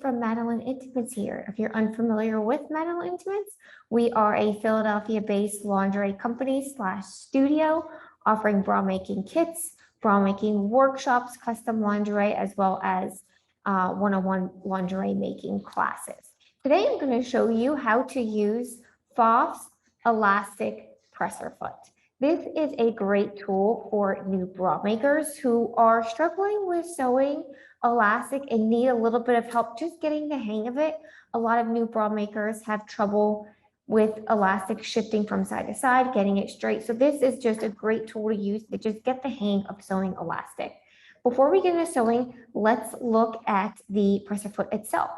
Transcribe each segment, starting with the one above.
from Madalynne Intimates here. If you're unfamiliar with Madalynne Intimates, we are a Philadelphia-based lingerie company / studio offering bra making kits, bra making workshops, custom lingerie, as well as one-on-one lingerie making classes. Today, I'm going to show you how to use Pfaff's elastic presser foot. This is a great tool for new bra makers who are struggling with sewing elastic and need a little bit of help just getting the hang of it. A lot of new bra makers have trouble with elastic shifting from side to side, getting it straight. So this is just a great tool to use to just get the hang of sewing elastic. Before we get into sewing, let's look at the presser foot itself.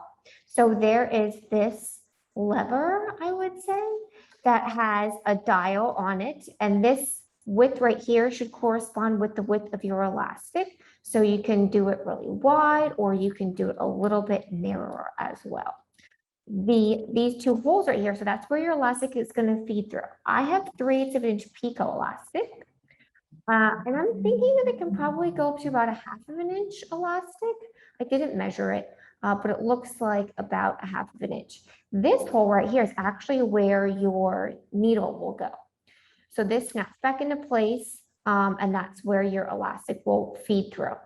So there is this lever, I would say, that has a dial on it, and this width right here should correspond with the width of your elastic. So you can do it really wide, or you can do it a little bit narrower as well. These two holes right here, so that's where your elastic is going to feed through. I have 3/8 of an inch picot elastic, and I'm thinking that it can probably go up to about 1/2 of an inch elastic. I didn't measure it, but it looks like about 1/2 of an inch. This hole right here is actually where your needle will go. So this snaps back into place, and that's where your elastic will feed through.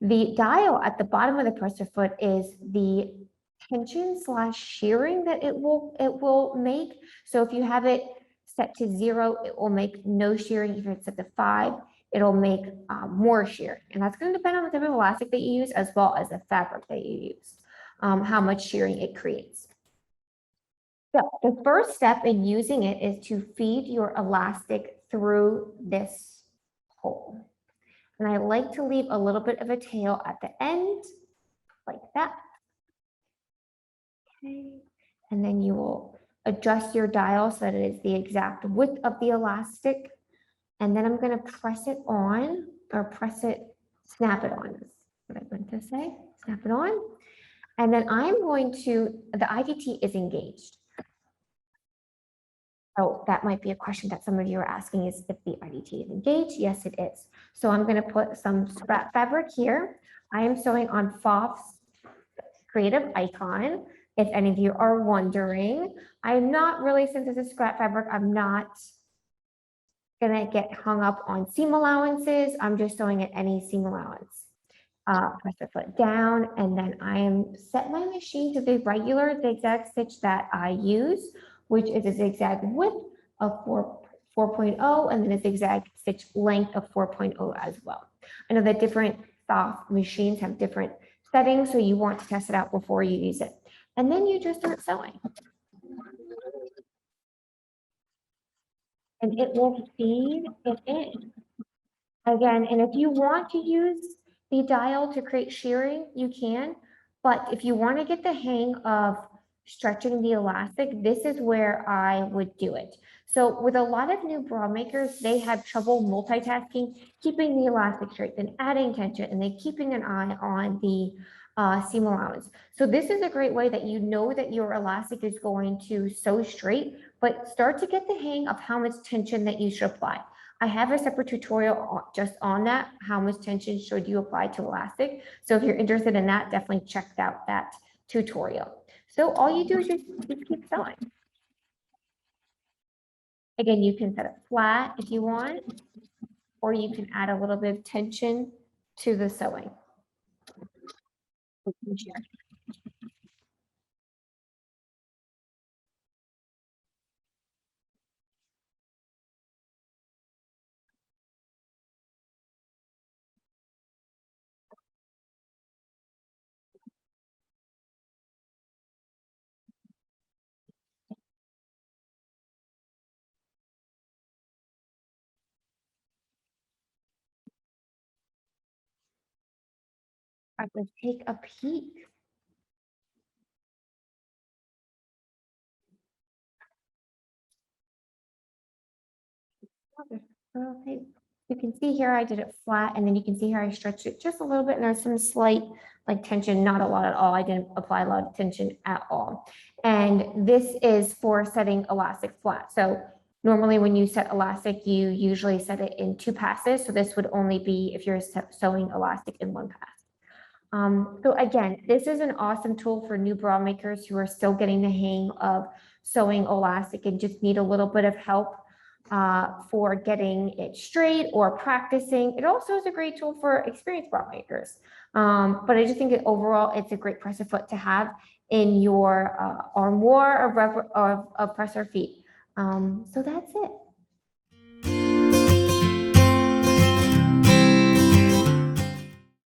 The dial at the bottom of the presser foot is the tension / shearing that it will make. So if you have it set to 0, it will make no shearing. If it's set to 5, it'll make more shearing. And that's going to depend on the type of elastic that you use, as well as the fabric that you use, how much shearing it creates. So the first step in using it is to feed your elastic through this hole. And I like to leave a little bit of a tail at the end, like that. Okay. And then you will adjust your dial so that it is the exact width of the elastic. And then I'm going to press it on, or snap it on is what I meant to say, snap it on. And then I'm going to, the IDT is engaged. Oh, that might be a question that some of you are asking, is if the IDT is engaged. Yes, it is. So I'm going to put some scrap fabric here. I am sewing on Pfaff's Creative Icon. If any of you are wondering, I'm not really, since this is scrap fabric, I'm not gonna get hung up on seam allowances. I'm just sewing at any seam allowance. Press the foot down, and then I am set my machine to the regular zigzag stitch that I use, which is a zigzag width of 4.0, and then a zigzag stitch length of 4.0 as well. I know that different Pfaff machines have different settings, so you want to test it out before you use it. And then you just start sewing. And it will feed it in. Again, and if you want to use the dial to create shearing, you can. But if you want to get the hang of stretching the elastic, this is where I would do it. So with a lot of new bra makers, they have trouble multitasking, keeping the elastic straight, then adding tension, and then keeping an eye on the seam allowance. So this is a great way that you know that your elastic is going to sew straight, but start to get the hang of how much tension that you should apply. I have a separate tutorial just on that, how much tension should you apply to elastic. So if you're interested in that, definitely check out that tutorial. So all you do is just keep sewing. Again, you can set it flat if you want, or you can add a little bit of tension to the sewing. I would take a peek. Okay, you can see here I did it flat, and then you can see here I stretched it just a little bit, and there's some slight like tension, not a lot at all. I didn't apply a lot of tension at all. And this is for setting elastic flat. So normally when you set elastic, you usually set it in 2 passes. So this would only be if you're sewing elastic in 1 pass. So again, this is an awesome tool for new bra makers who are still getting the hang of sewing elastic and just need a little bit of help for getting it straight or practicing. It also is a great tool for experienced bra makers. But I just think that overall, it's a great presser foot to have in your armoire of presser feet. So that's it.